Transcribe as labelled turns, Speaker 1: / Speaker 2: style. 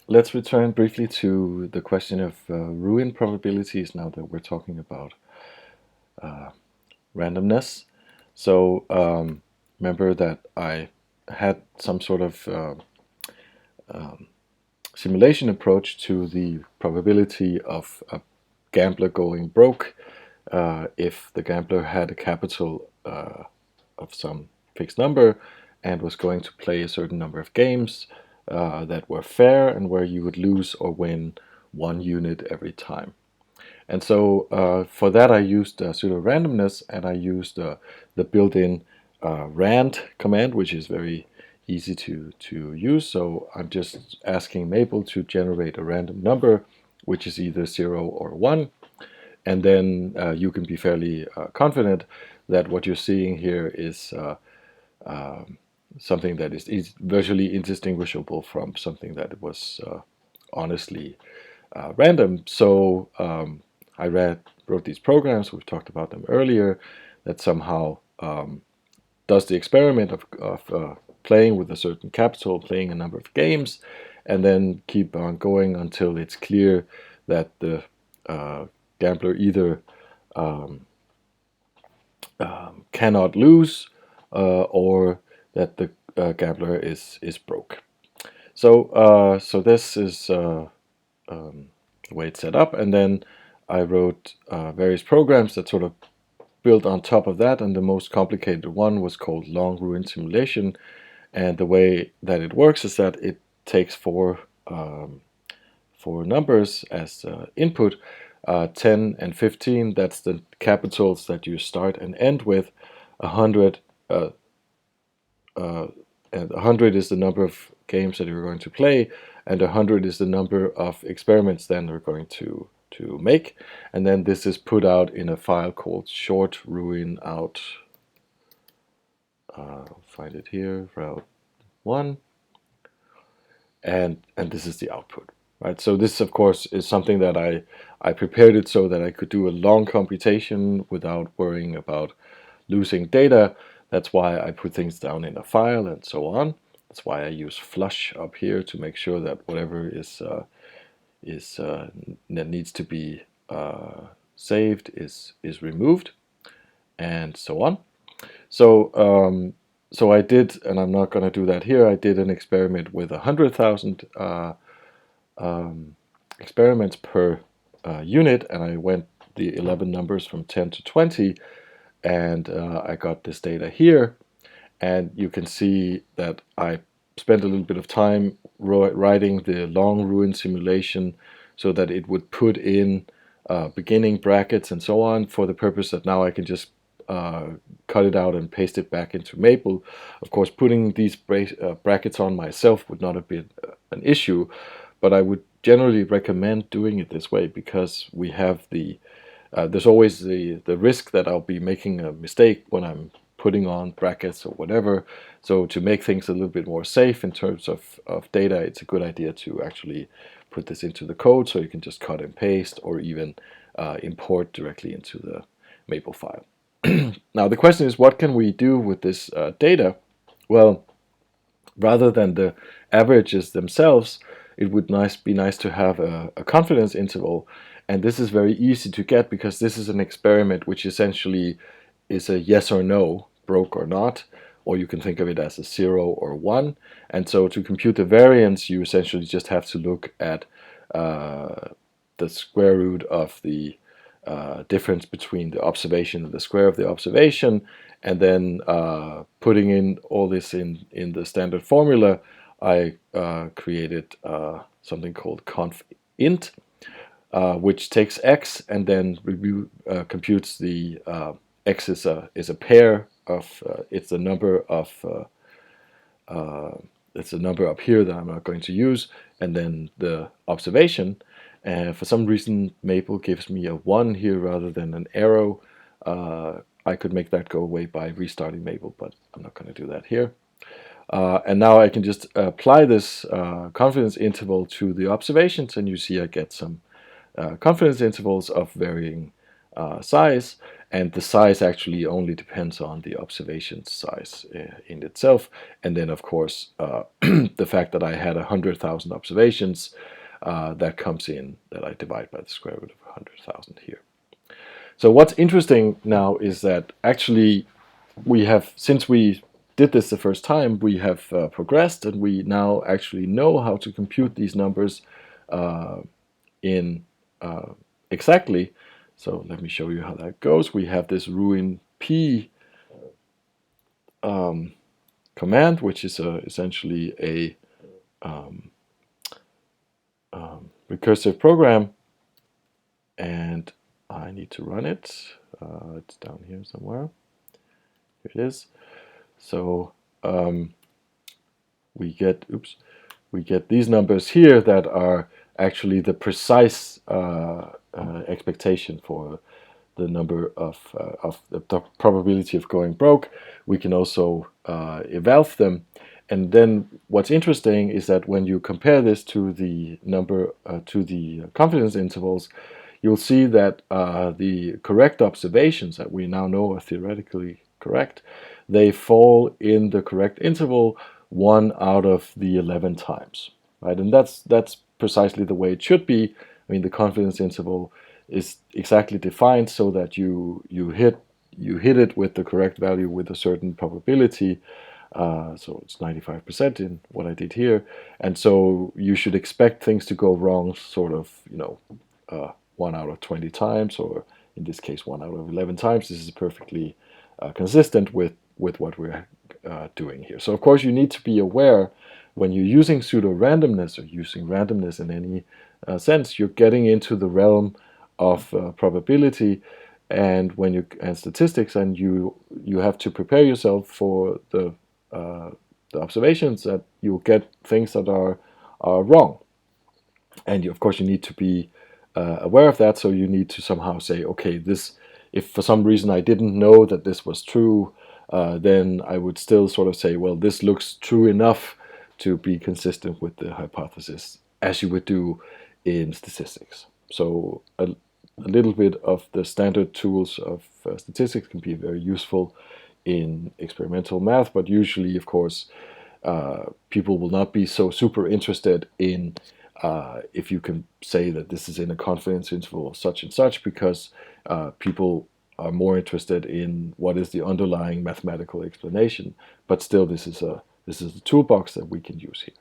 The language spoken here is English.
Speaker 1: let's return briefly to the question of ruin probabilities now that we're talking about uh, randomness. So remember that I had some sort of um, simulation approach to the probability of a gambler going broke if the gambler had a capital of some fixed number and was going to play a certain number of games that were fair and where you would lose or win 1 unit every time. And so for that I used pseudo randomness, and I used the built-in rand command, which is very easy to use. So I'm just asking Maple to generate a random number, which is either 0 or 1. And then you can be fairly confident that what you're seeing here is um, something that is virtually indistinguishable from something that was honestly random. So I wrote these programs, we've talked about them earlier, that somehow does the experiment of playing with a certain capital, playing a number of games, and then keep on going until it's clear that the gambler either um, cannot lose or that the gambler is broke. So this is the way it's set up, and then I wrote various programs that sort of built on top of that, and the most complicated one was called long ruin simulation. And the way that it works is that it takes four numbers as input, 10 and 15, that's the capitals that you start and end with. 100 uh, and 100 is the number of games that you're going to play, and 100 is the number of experiments then we're going to make. And then this is put out in a file called short ruin out. Find it here, route 1, and this is the output. Right, so this of course is something that I prepared it so that I could do a long computation without worrying about losing data. That's why I put things down in a file and so on. That's why I use flush up here to make sure that whatever is that needs to be saved is removed, and so on. So I did, and I'm not going to do that here. I did an experiment with 100,000 experiments per unit, and I went the 11 numbers from 10 to 20, and I got this data here. And you can see that I spent a little bit of time writing the long ruin simulation so that it would put in beginning brackets and so on, for the purpose that now I can just cut it out and paste it back into Maple. Of course, putting these brackets on myself would not have been an issue, but I would generally recommend doing it this way, because we have there's always the risk that I'll be making a mistake when I'm putting on brackets or whatever. So to make things a little bit more safe in terms of data, it's a good idea to actually put this into the code, so you can just cut and paste, or even import directly into the Maple file. Now the question is, what can we do with this data? Well, rather than the averages themselves, it would be nice to have a confidence interval. And this is very easy to get, because this is an experiment which essentially is a yes or no, broke or not, or you can think of it as a 0 or 1. And so to compute the variance, you essentially just have to look at the square root of the difference between the observation and the square of the observation, and then putting in all this in the standard formula. I created something called conf int, which takes x and then computes the x is a pair of it's a number of it's a number up here that I'm not going to use, and then the observation. And for some reason Maple gives me a 1 here rather than an arrow. I could make that go away by restarting Maple, but I'm not going to do that here. And now I can just apply this confidence interval to the observations, and you see I get some confidence intervals of varying size. and the size actually only depends on the observation size in itself. And then, of course, the fact that I had 100,000 observations, that comes in, that I divide by the square root of 100,000 here. So what's interesting now is that actually we have, since we did this the first time, we have progressed, and we now actually know how to compute these numbers in exactly. So let me show you how that goes. We have this ruin p command, which is essentially a recursive program, and I need to run it. It's down here somewhere. Here it is. So we get these numbers here that are actually the precise expectation for the number of the probability of going broke. We can also eval them, and then what's interesting is that when you compare this to the number to the confidence intervals, you'll see that the correct observations that we now know are theoretically correct, they fall in the correct interval 1 out of the 11 times, right? And that's precisely the way it should be. I mean, the confidence interval is exactly defined so that you hit it with the correct value with a certain probability. So it's 95% in what I did here, and so you should expect things to go wrong, sort of, 1 out of 20 times, or in this case 1 out of 11 times. This is perfectly consistent with what we're doing here. So of course you need to be aware when you're using pseudo-randomness, or using randomness in any sense, you're getting into the realm of probability and statistics, and you have to prepare yourself for the observations that you'll get things that are wrong, and of course you need to be aware of that. So you need to somehow say, okay, this, if for some reason I didn't know that this was true, then I would still sort of say, well, this looks true enough to be consistent with the hypothesis, as you would do in statistics. So a little bit of the standard tools of statistics can be very useful in experimental math, but usually, of course, people will not be so super interested in if you can say that this is in a confidence interval of such and such, because people are more interested in what is the underlying mathematical explanation. But still, this is a toolbox that we can use here.